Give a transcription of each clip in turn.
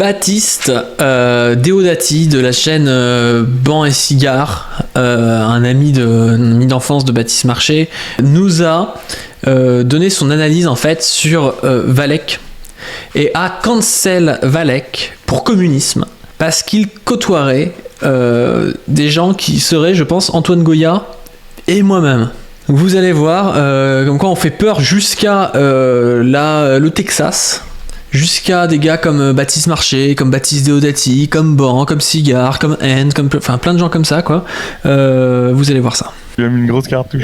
Baptiste Deodati de la chaîne Ban et Cigare, un ami d'enfance de Baptiste Marché, nous a donné son analyse en fait sur Valek et a cancel Valek pour communisme parce qu'il côtoierait des gens qui seraient, je pense, Antoine Goya et moi-même. Vous allez voir comme quoi on fait peur jusqu'à le Texas, jusqu'à des gars comme Baptiste Marché, comme Baptiste Deodati, comme Ban, comme Cigare, comme End, enfin plein de gens comme ça quoi. Vous allez voir ça. Il a mis une grosse cartouche.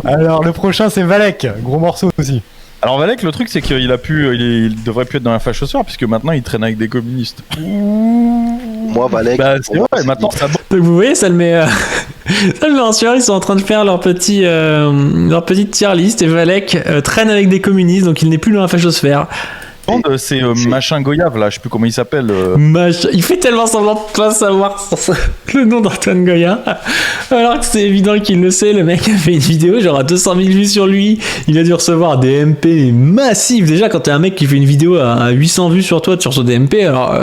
Alors le prochain c'est Valek, gros morceau aussi. Alors Valek, le truc c'est qu'il il devrait plus être dans la fachosphère puisque maintenant il traîne avec des communistes. Moi Valek. Bah c'est vrai, maintenant ça. Donc vous voyez, ça le met en sueur. Ils sont en train de faire leur petite tier list et Valek traîne avec des communistes, donc il n'est plus dans la fachosphère. C'est machin Goyave là, je sais plus comment il s'appelle. Il fait tellement semblant de pas savoir le nom d'Antoine Goya, alors que c'est évident qu'il le sait. Le mec a fait une vidéo genre à 200 000 vues sur lui. Il a dû recevoir des MP massifs. Déjà, quand t'es un mec qui fait une vidéo à 800 vues sur toi, tu reçois des MP. Alors,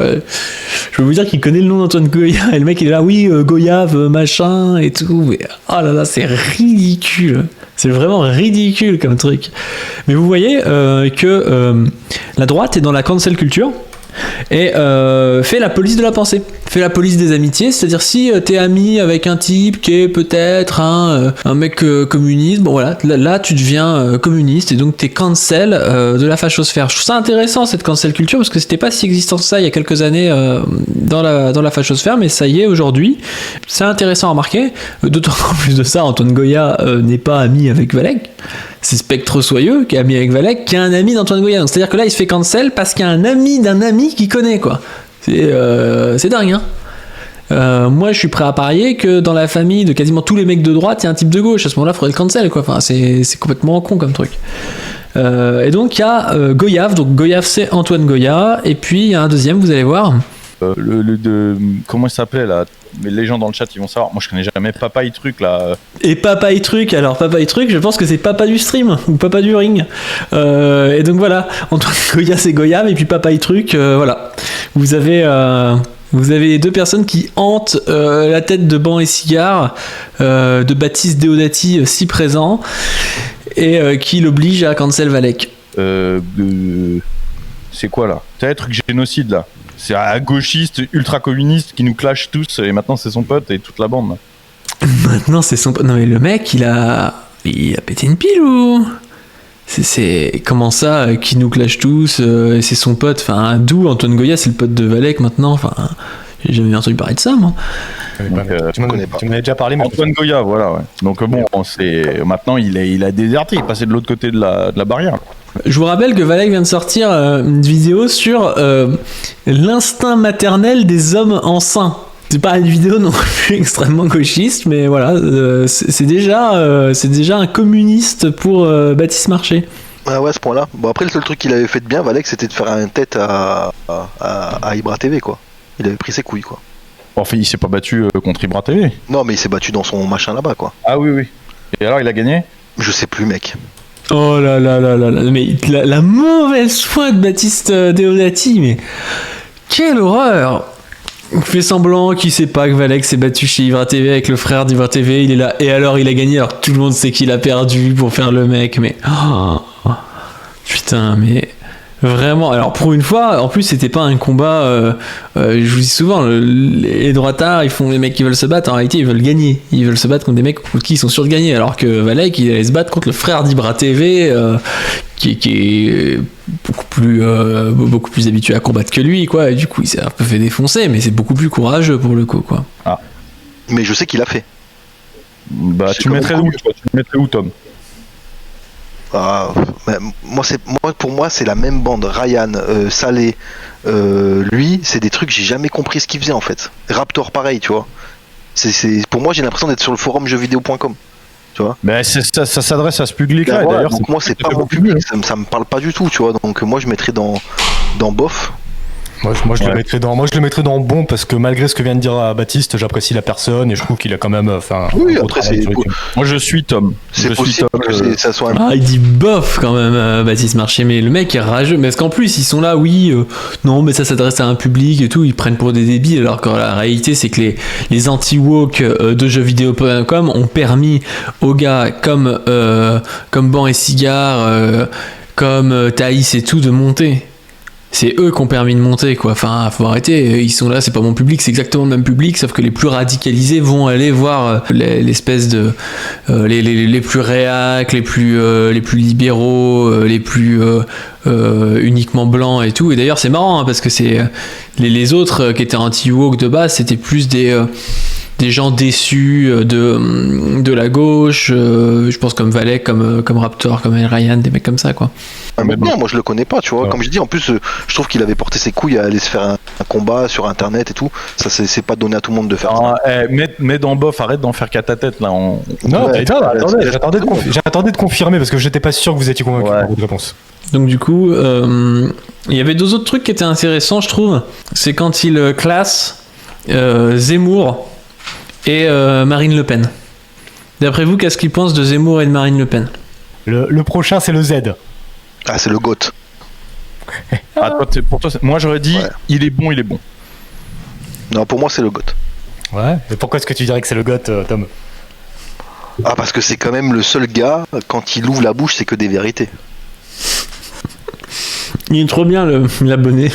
je veux vous dire qu'il connaît le nom d'Antoine Goya. Et le mec il est là, oui, Goyave, machin et tout. Mais, oh là là, c'est ridicule. C'est vraiment ridicule comme truc. Mais vous voyez que la droite est dans la cancel culture et fait la police de la pensée, fait la police des amitiés. C'est-à-dire si t'es ami avec un type qui est peut-être un mec communiste, bon voilà, là tu deviens communiste et donc t'es cancel de la fachosphère. Je trouve ça intéressant cette cancel culture parce que c'était pas si existant que ça il y a quelques années dans la fachosphère, mais ça y est aujourd'hui. C'est intéressant à remarquer, d'autant qu'en plus de ça, Antoine Goya n'est pas ami avec Valek. C'est Spectre Soyeux qui est ami avec Valek, qui est un ami d'Antoine Goya. Donc c'est-à-dire que là, il se fait cancel parce qu'il y a un ami d'un ami qu'il connaît, quoi. C'est dingue, hein. Moi, je suis prêt à parier que dans la famille de quasiment tous les mecs de droite, il y a un type de gauche. À ce moment-là, il faudrait le cancel, quoi. Enfin, c'est complètement con comme truc. Et donc, il y a Goyave. Donc, Goyave, c'est Antoine Goya. Et puis, il y a un deuxième, vous allez voir. Comment il s'appelait là? Mais les gens dans le chat ils vont savoir. Moi je connais jamais Papa et Truc là. Et Papa et Truc, alors Papa et Truc, je pense que c'est Papa du stream ou Papa du ring. Et donc voilà, Antoine Goya c'est Goyave et puis Papa et Truc, voilà. Vous avez les deux personnes qui hantent la tête de Ban et Cigare, de Baptiste Deodati si présent, et qui l'oblige à cancel Valek. C'est quoi là? T'as un truc génocide là. C'est un gauchiste ultra communiste qui nous clash tous et maintenant c'est son pote et toute la bande. Maintenant c'est son pote. Non mais le mec il a pété une pile ou c'est comment ça qui nous clash tous et c'est son pote. Enfin d'où Antoine Goya c'est le pote de Valek maintenant. Enfin j'ai jamais entendu parler de ça moi. Tu m'en avais déjà parlé. Antoine Goya voilà ouais. Donc bon c'est maintenant il a déserté, il est passé de l'autre côté de la barrière. Je vous rappelle que Valek vient de sortir une vidéo sur l'instinct maternel des hommes enceints. C'est pas une vidéo non plus extrêmement gauchiste, mais voilà, c'est déjà un communiste pour Baptiste Marché. Ah ouais, à ce point-là. Bon, après, le seul truc qu'il avait fait de bien, Valek, c'était de faire un tête à Ibra TV, quoi. Il avait pris ses couilles, quoi. Enfin, il s'est pas battu contre Ibra TV. Non, mais il s'est battu dans son machin là-bas, quoi. Ah oui. Et alors, il a gagné? Je sais plus, mec. Oh là là là là là, mais la mauvaise foi de Baptiste Deodati, mais quelle horreur! Il fait semblant qu'il sait pas que Valek s'est battu chez Ibra TV avec le frère d'Ibra TV, il est là, et alors il a gagné, alors tout le monde sait qu'il a perdu pour faire le mec, mais... Oh, putain, mais... Vraiment, alors pour une fois, en plus c'était pas un combat, je vous dis souvent, les droitards ils font les mecs qui veulent se battre, en réalité ils veulent gagner, ils veulent se battre contre des mecs contre qui ils sont sûrs de gagner, alors que Valek il allait se battre contre le frère d'Ibra TV qui est beaucoup plus habitué à combattre que lui quoi, et du coup il s'est un peu fait défoncer, mais c'est beaucoup plus courageux pour le coup quoi. Ah. Mais je sais qu'il a fait. Bah tu mettrais où Tom? Ah, pour moi c'est la même bande. Ryan, Salé, lui c'est des trucs j'ai jamais compris ce qu'il faisait en fait. Raptor pareil tu vois. Pour moi j'ai l'impression d'être sur le forum jeuxvideo.com tu vois. Mais ça s'adresse à ce public là voilà, d'ailleurs. Donc moi c'est pas mon public, ça me parle pas du tout tu vois. Donc moi je mettrais dans bof. Je Ouais. le mettrais dans bon parce que malgré ce que vient de dire Baptiste, j'apprécie la personne et je trouve qu'il a quand même fait un Oui, gros après, travail c'est sur YouTube. Moi, je suis Tom. c'est Je suis possible Tom. que ça soit un. Ah, il dit bof quand même, Baptiste Marché, mais le mec est rageux. Mais parce qu'en plus, ils sont là, oui, non, mais ça s'adresse à un public et tout, ils prennent pour des débiles, alors que la réalité, c'est que les anti-woke de jeuxvideo.com ont permis aux gars comme Ban et Cigare, comme Thaïs et tout, de monter. C'est eux qui ont permis de monter, quoi. Enfin, faut arrêter. Ils sont là, c'est pas mon public, c'est exactement le même public, sauf que les plus radicalisés vont aller voir l'espèce de les plus réacs, les plus libéraux, les plus uniquement blancs et tout. Et d'ailleurs, c'est marrant hein, parce que c'est les autres qui étaient anti-woke de base, c'était plus des gens déçus de la gauche, je pense comme Valek, comme Raptor, comme El Ryan, des mecs comme ça, quoi. Ah, mais non, moi je le connais pas, tu vois. Comme je dis, en plus, je trouve qu'il avait porté ses couilles à aller se faire un combat sur internet et tout. Ça, c'est pas donné à tout le monde de faire ça. Mets dans bof, arrête d'en faire qu'à ta tête là. Non, Ouais, putain, attendez, c'est- j'attendais de confirmer parce que j'étais pas sûr que vous étiez convaincu Ouais. par votre réponse. Donc du coup, il y avait deux autres trucs qui étaient intéressants, je trouve. C'est quand il classe Zemmour et Marine Le Pen. D'après vous, qu'est-ce qu'il pense de Zemmour et de Marine Le Pen? Le prochain, c'est le Z. Ah, c'est le GOAT. Ah, pour toi, moi j'aurais dit, Ouais. il est bon. Non, pour moi, c'est le GOAT. Ouais. Et pourquoi est-ce que tu dirais que c'est le GOAT, Tom? Ah, parce que c'est quand même le seul gars, quand il ouvre la bouche, c'est que des vérités. Il est trop bien l'abonné.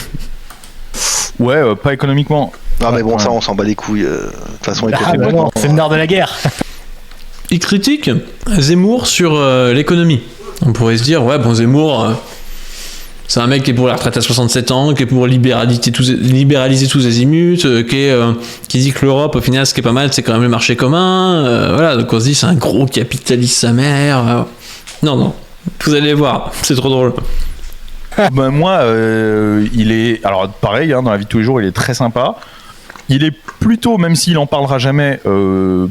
Ouais, pas économiquement. Non, mais bon, Ouais. ça, on s'en bat les couilles. De toute façon, Ah, bah économiquement, non, c'est le nerf de la guerre. Il critique Zemmour sur l'économie. On pourrait se dire, ouais, bon, Zemmour, c'est un mec qui est pour la retraite à 67 ans, qui est pour libéraliser tous azimuts, qui dit que l'Europe, au final, ce qui est pas mal, c'est quand même le marché commun. Voilà, donc on se dit, c'est un gros capitaliste sa mère. Non, vous allez voir, c'est trop drôle. Ben, moi, il est. Alors, pareil, hein, dans la vie de tous les jours, il est très sympa. Il est plutôt, même s'il en parlera jamais,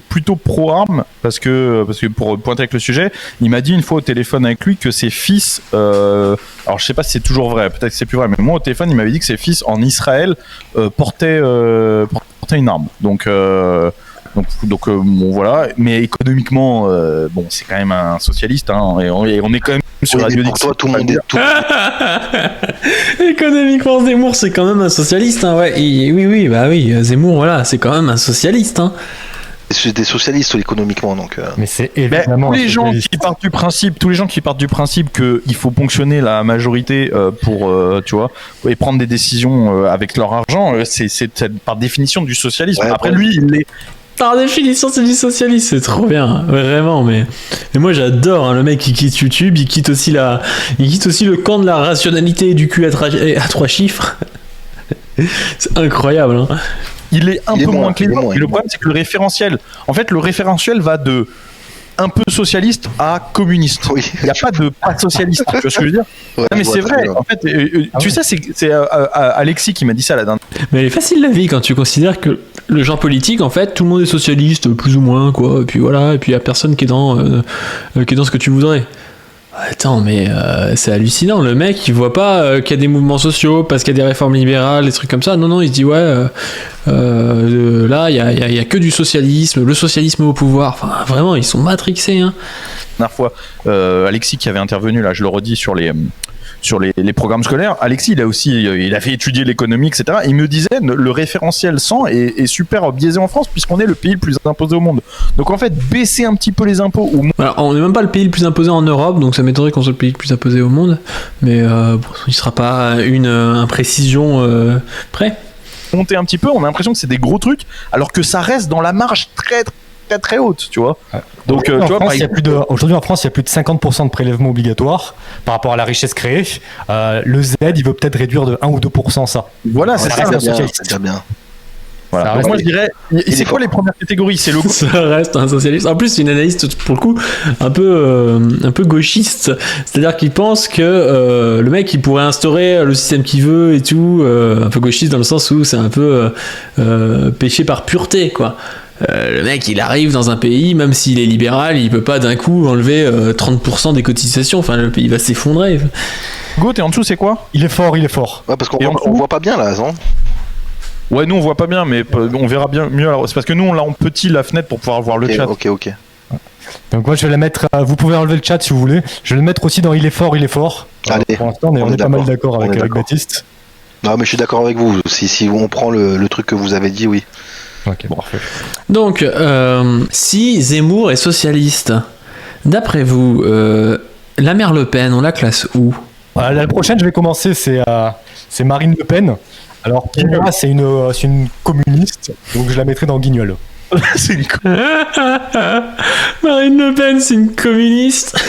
plutôt pro-armes, parce que pour pointer avec le sujet, il m'a dit une fois au téléphone avec lui que ses fils. Alors, je sais pas si c'est toujours vrai, peut-être que c'est plus vrai, mais moi au téléphone, il m'avait dit que ses fils en Israël portaient une arme. Donc bon, voilà. Mais économiquement, bon, c'est quand même un socialiste, hein, et on est quand même sur oui, Radio mais pour toi, tout le monde est. Économiquement, Zemmour, c'est quand même un socialiste, hein, ouais. Oui, Zemmour, voilà, c'est quand même un socialiste, hein. C'est des socialistes économiquement, donc. Mais c'est Ben, évidemment. tous les un gens socialiste. tous les gens qui partent du principe qu'il faut ponctionner la majorité pour, tu vois, et prendre des décisions avec leur argent, c'est par définition du socialisme. Ouais, Après, ouais. lui, il est. Par définition, c'est du socialiste, c'est trop bien, vraiment. Mais moi, j'adore hein, le mec qui quitte YouTube, il quitte aussi le camp de la rationalité et du cul à trois chiffres. C'est incroyable. Hein. Il est un Il est peu moins, moins que les il est autres. moins, Et il le est problème, c'est que le référentiel, en fait, le référentiel va de un peu socialiste à communiste. Oui. Il n'y a pas de pas socialiste. Tu vois ce que je veux dire? Ouais, Non, mais je vois c'est très vrai. bien. En fait, tu sais, c'est Alexis qui m'a dit ça la dernière. Mais elle est facile la vie quand tu considères que le genre politique, en fait, tout le monde est socialiste, plus ou moins, quoi. Et puis voilà, et puis il y a personne qui est dans ce que tu voudrais. Attends, mais c'est hallucinant. Le mec, il voit pas qu'il y a des mouvements sociaux parce qu'il y a des réformes libérales, des trucs comme ça. Non, il se dit ouais, là, il y a que du socialisme, le socialisme au pouvoir. Enfin, vraiment, ils sont matrixés. Hein. Dernière fois, Alexis qui avait intervenu, là, je le redis, sur les programmes scolaires. Alexis, il a fait étudier l'économie, etc. Il me disait, le référentiel 100 est super biaisé en France puisqu'on est le pays le plus imposé au monde. Donc en fait, baisser un petit peu les impôts ou Alors, on n'est même pas le pays le plus imposé en Europe, donc ça m'étonnerait qu'on soit le pays le plus imposé au monde. Mais bon, il sera pas une imprécision près. monter un petit peu, on a l'impression que c'est des gros trucs, alors que ça reste dans la marge très très très haute, tu vois. Donc, tu vois, Aujourd'hui en France, il y a plus de 50% de prélèvements obligatoires par rapport à la richesse créée. Le Z, il veut peut-être réduire de 1 ou 2% ça. voilà, c'est ça ça. reste un C'est bien, socialiste. c'est déjà bien. Voilà. Ça Donc reste- moi, je dirais, il c'est est quoi les premières catégories? C'est le Ça reste un socialiste. En plus, c'est une analyste, pour le coup, un peu gauchiste. C'est-à-dire qu'il pense que le mec, il pourrait instaurer le système qu'il veut et tout. Un peu gauchiste dans le sens où c'est un peu péché par pureté, quoi. Le mec, il arrive dans un pays, même s'il est libéral, il peut pas d'un coup enlever 30% des cotisations. Enfin, le pays va s'effondrer. Go, t'es en dessous, c'est quoi? Il est fort, il est fort. Ouais, parce qu'on Et en on dessous voit pas bien là, non? Ouais, nous on voit pas bien, mais on verra bien mieux. Alors, c'est parce que nous on l'a en petit la fenêtre pour pouvoir voir le Ok, chat. ok. Donc moi je vais la mettre, vous pouvez enlever le chat si vous voulez. Je vais le mettre aussi dans il est fort, il est fort. Allez, Pour l'instant on est pas mal d'accord avec Baptiste. Non, mais je suis d'accord avec vous. Si on prend le truc que vous avez dit, oui. Ok, parfait. Donc, si Zemmour est socialiste, d'après vous, la mère Le Pen, on la classe où? La prochaine je vais commencer, c'est Marine Le Pen. Alors pour moi c'est une communiste, donc je la mettrai dans Guignol. C'est une Marine Le Pen, c'est une communiste.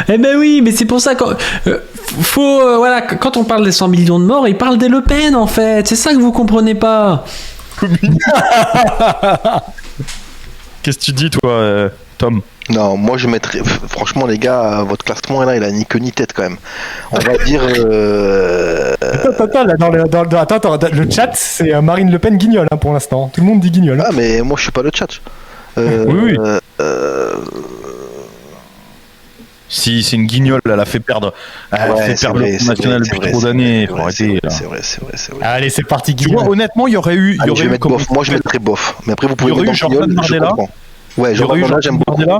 Eh ben oui, mais c'est pour ça qu'on voilà, quand on parle des 100 millions de morts, il parle des Le Pen en fait. C'est ça que vous comprenez pas. Qu'est-ce que tu dis toi, Tom? Non, moi je mettrais. Franchement, les gars, votre classement là, il a ni queue ni tête quand même. On va dire. Attends, là, attends, le chat c'est Marine Le Pen Guignol hein, pour l'instant. Tout le monde dit Guignol. Ah, mais moi je suis pas le chat. Oui. Si c'est une guignole, elle a fait perdre. Elle a fait perdre le Front National depuis trop d'années. Faut arrêter. C'est vrai. Allez, c'est parti Tu vois, Guignol. honnêtement, il y aurait eu. Allez, je vais mettre bof. Moi je mettrais bof. Mais après vous pouvez Il y aurait mettre eu Jordan Guignol, je Bardella. comprends. Ouais, Il y aurait eu Jordan Bardella, j'aime Jordan beaucoup. Bardella.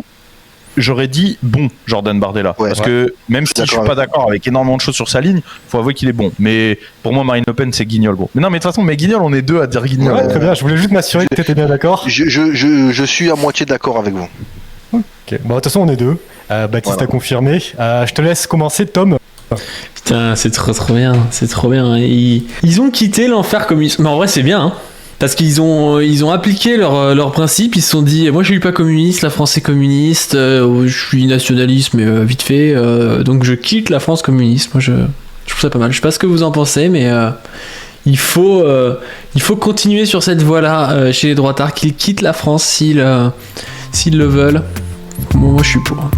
J'aurais dit bon, Jordan Bardella. Ouais. Parce que même si je suis pas d'accord avec énormément de choses sur sa ligne, faut avouer qu'il est bon. Mais pour moi, Marine Le Pen, c'est Guignol, gros. Mais non, mais de toute façon, mais Guignol, on est deux à dire Guignol. Ouais, très bien, je voulais juste m'assurer que t'étais bien d'accord. Je suis à moitié d'accord avec vous. Ok, bon, de toute façon, on est deux. Baptiste Voilà. a confirmé. Je te laisse commencer, Tom. Putain, c'est trop bien, c'est trop bien. Ils ont quitté l'enfer communiste. Mais en vrai, c'est bien, hein. Parce qu'ils ont appliqué leurs principes, ils se sont dit, moi je suis pas communiste, la France est communiste, je suis nationaliste, mais vite fait, donc je quitte la France communiste. Moi je trouve ça pas mal. Je sais pas ce que vous en pensez, mais il faut continuer sur cette voie-là chez les droitards, qu'ils quittent la France s'ils le veulent. Bon, moi je suis pour.